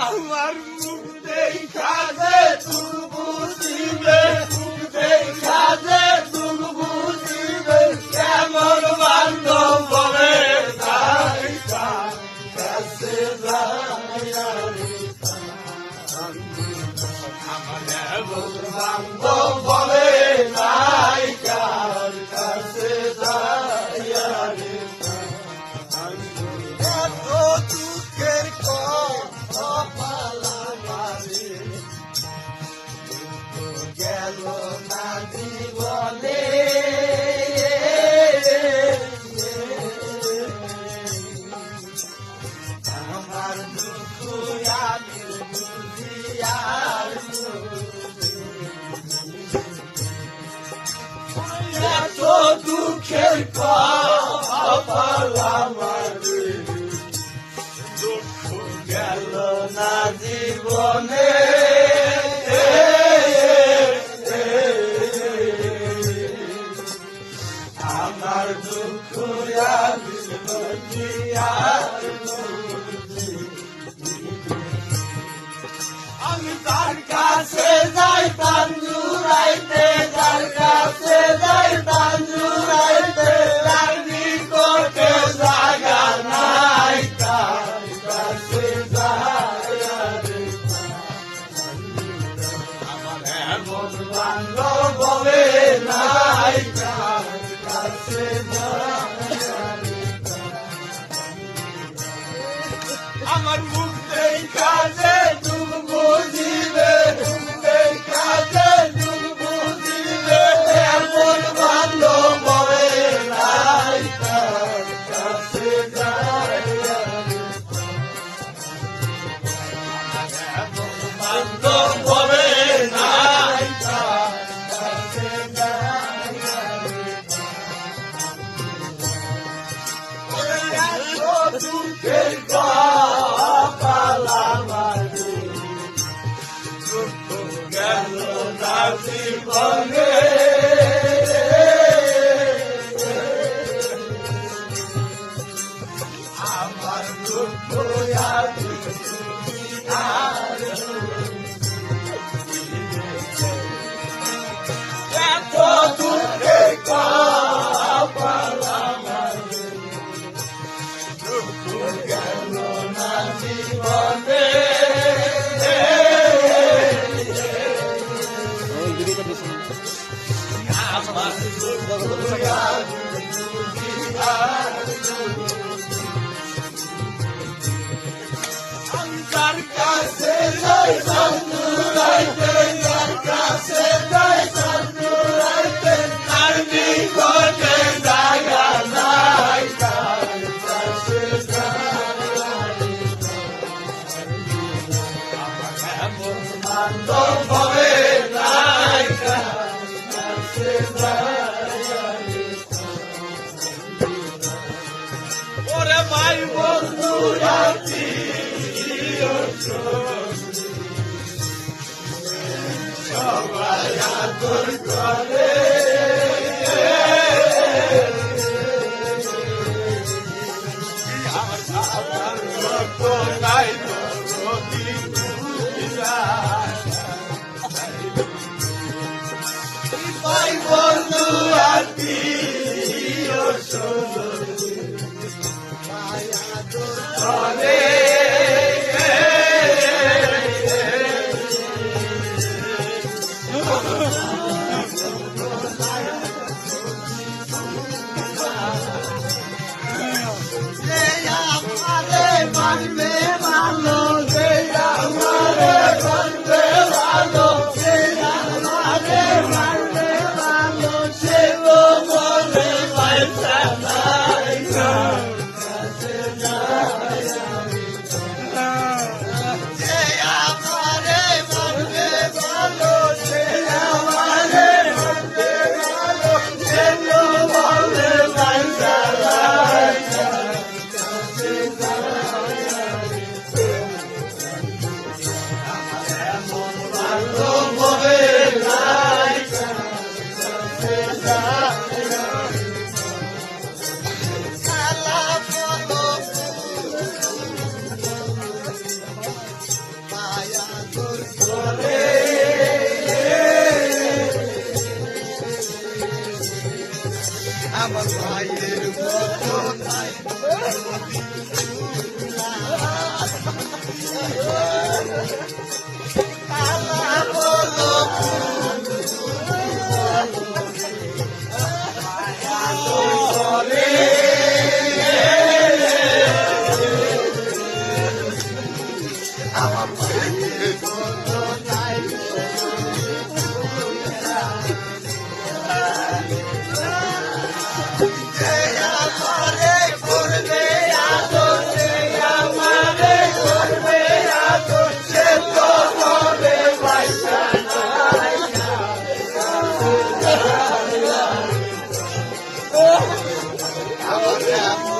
আমার মুখ দেখা যে তুই বুঝিবে, মুখ দেখা যে তুই বুঝিবে, কেমন বান্ধব বলে তাই কাছে যায় আমার এমন বান্ধব বলে তাই কার কাছে যায় এত দুঃখের কপালা মারে গেল না জীবনে আমার দুঃখ আমি বুঝি আর এত দুঃখের কপালা মারে গেল না জীবনে আমার দুঃখ আমি তার কাছে যাই তাঞ্জুরাইতে, তার কাছে যাই তাঞ্জুরাইতে, তার নিকটে জায়গা নাই তার কাছে যায় আমার এমন বান্ধব বলে নাই তার কাছে আমার মুখ দেখা যে তুমি বুঝিবে, মুখ দেখা যে তুমি বুঝিবে, এমন বান্ধব বলে নাই তার কাছে যায় এমন বান্ধব বলে নাই তার কাছে যায় এত দুঃখের কপালা মারে দুঃখ গেল না জীবনে আমার দুঃখ আমি বুঝি আর এত দুঃখের কপালা মারে দুঃখ গেল না জীবনে আমার দুঃখ আমি বুঝি আর তার কাছে যাই তাঞ্জুরাইতে, তার কাছে যাই তাঞ্জুরাইতে, তার নিকটে জায়গা নাই তার কাছে যায় আমার এমন বান্ধব বলে নাই তার কাছে যায় ওরে ভাই বন্ধু রাতি সবাই আদর করে আমার মতো নাই নদী ভাই বন্ধু আত্মীয় করে মানবে ভালো যে আমারে মানবে ভালো, যে আমারে মানবে ভালো, সে তো বলে পয়সা নাই কাছে যায় যে আমারে মানবে ভালো, যে আমারে মানবে ভালো, সে তো বলে পয়সা নাই কাছে যায় Yeah.